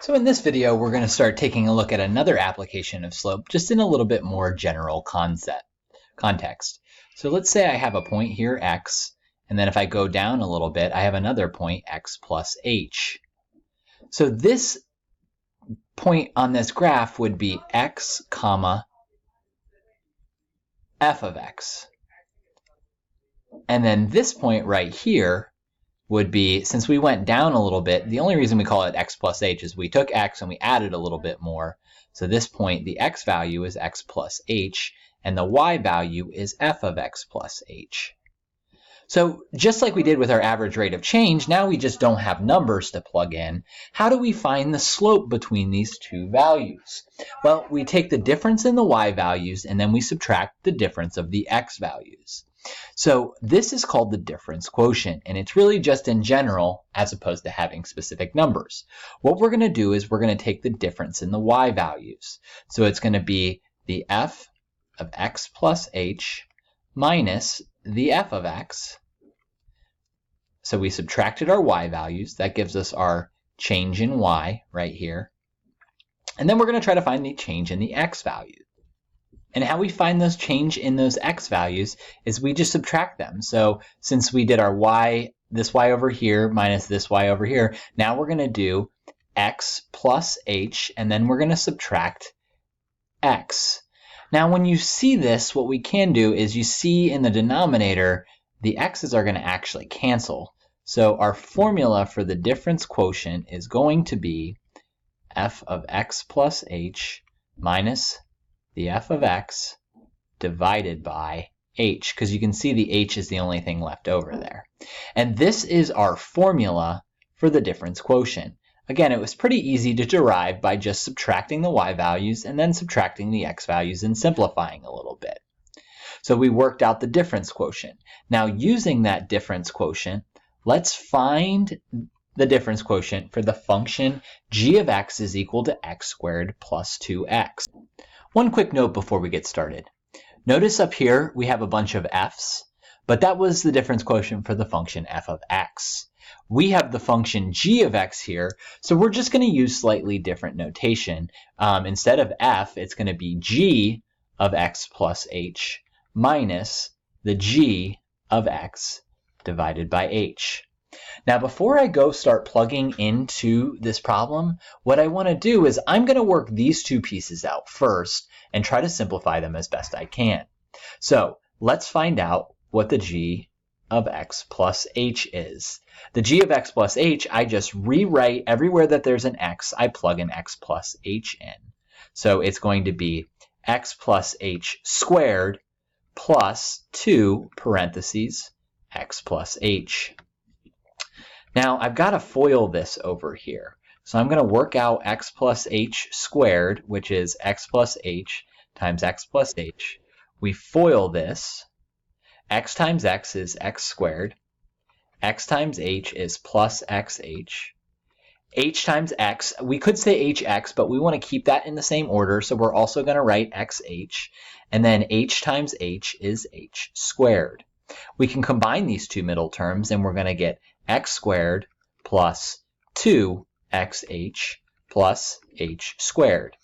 So in this video, we're going to start taking a look at another application of slope, just in a little bit more general context. So let's say I have a point here, x, and then if I go down a little bit, I have another point, x plus h. So this point on this graph would be x, comma, f of x. And then this point right here would be, since we went down a little bit, the only reason we call it x plus h is we took x and we added a little bit more. So this point, the x value is x plus h, and the y value is f of x plus h. So just like we did with our average rate of change, now we just don't have numbers to plug in. How do we find the slope between these two values? Well, we take the difference in the y values and then we subtract the difference of the x values. So this is called the difference quotient, and it's really just in general as opposed to having specific numbers. What we're going to do is we're going to take the difference in the y values. So it's going to be the f of x plus h minus the f of x. So we subtracted our y values. That gives us our change in y right here. And then we're going to try to find the change in the x value. And how we find those change in those x values is we just subtract them. So since we did our y, this y over here minus this y over here, now we're going to do x plus h, and then we're going to subtract x. Now when you see this, what we can do is you see in the denominator, the x's are going to actually cancel. So our formula for the difference quotient is going to be f of x plus h minus the f of x divided by h, because you can see the h is the only thing left over there. And this is our formula for the difference quotient. Again, it was pretty easy to derive by just subtracting the y values and then subtracting the x values and simplifying a little bit. So we worked out the difference quotient. Now using that difference quotient, let's find the difference quotient for the function g of x is equal to x squared plus 2x. One quick note before we get started. Notice up here we have a bunch of f's, but that was the difference quotient for the function f of x. We have the function g of x here, so we're just going to use slightly different notation. Instead of f, it's going to be g of x plus h minus the g of x divided by h. Now, before I go start plugging into this problem, what I want to do is I'm going to work these two pieces out first and try to simplify them as best I can. So let's find out what the g of x plus h is. The g of x plus h, I just rewrite everywhere that there's an x, I plug an x plus h in. So it's going to be x plus h squared plus 2 parentheses x plus h. Now I've got to FOIL this over here. So I'm going to work out x plus h squared, which is x plus h times x plus h. We FOIL this. X times x is x squared. X times h is plus xh. H times x, we could say hx, but we want to keep that in the same order, so we're also going to write xh. And then h times h is h squared. We can combine these two middle terms, and we're going to get x squared plus 2xh plus h squared.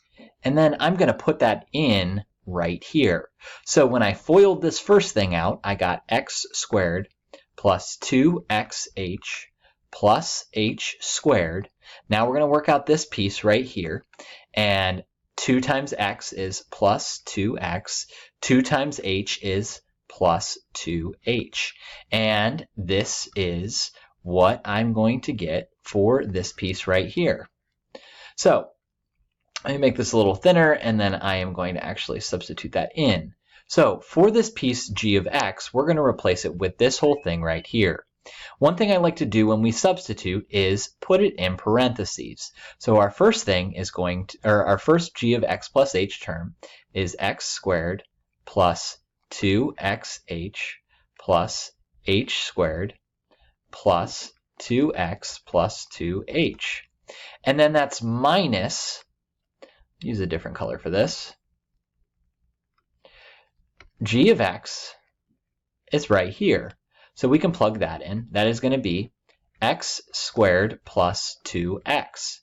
And then I'm going to put that in right here. So when I FOILed this first thing out, I got x squared plus 2xh plus h squared. Now we're going to work out this piece right here. And 2 times x is plus 2x. 2 times h is plus 2h. And this is what I'm going to get for this piece right here. So let me make this a little thinner, and then I am going to actually substitute that in. So for this piece g of x, we're going to replace it with this whole thing right here. One thing I like to do when we substitute is put it in parentheses. So our first thing is our first g of x plus h term is x squared plus 2xh plus h squared plus 2x plus 2h. And then that's minus, use a different color for this, g of x is right here. So we can plug that in. That is going to be x squared plus 2x.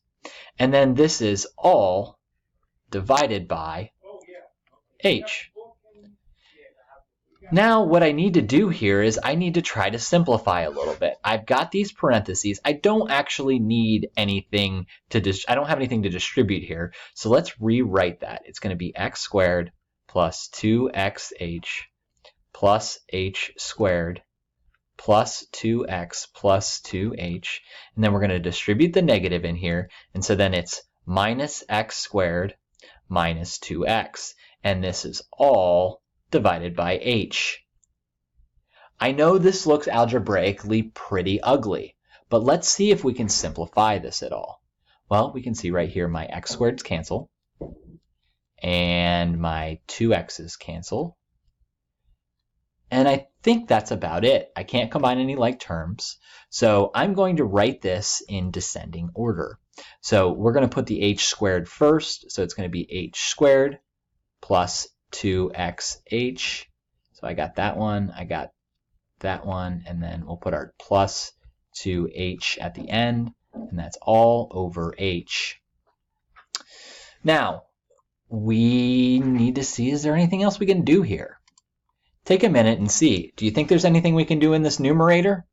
And then this is all divided by h. Now what I need to do here is I need to try to simplify a little bit. I've got these parentheses. I don't actually need anything to I don't have anything to distribute here. So let's rewrite that. It's going to be x squared plus 2xh plus h squared plus 2x plus 2h. And then we're going to distribute the negative in here. And so then it's minus x squared minus 2x. And this is all divided by h. I know this looks algebraically pretty ugly, but let's see if we can simplify this at all. Well, we can see right here my x squareds cancel, and my 2x's cancel. And I think that's about it. I can't combine any like terms. So I'm going to write this in descending order. So we're going to put the h squared first. So it's going to be h squared plus 2xh. So I got that one, I got that one, and then we'll put our plus 2h at the end, and that's all over h. Now, we need to see, is there anything else we can do here? Take a minute and see. Do you think there's anything we can do in this numerator?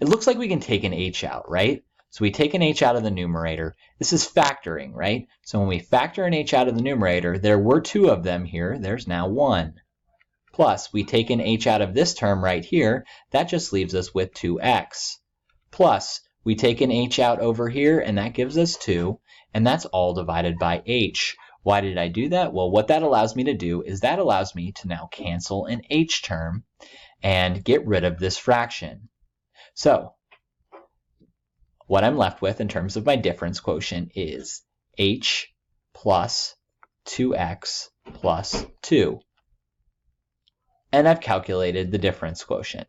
It looks like we can take an h out, right? So we take an h out of the numerator. This is factoring, right? So when we factor an h out of the numerator, there were 2 of them here. There's now 1. Plus, we take an h out of this term right here. That just leaves us with 2x. Plus, we take an h out over here, and that gives us 2. And that's all divided by h. Why did I do that? Well, what that allows me to do is that allows me to now cancel an h term and get rid of this fraction. So what I'm left with in terms of my difference quotient is h plus 2x plus 2. And I've calculated the difference quotient.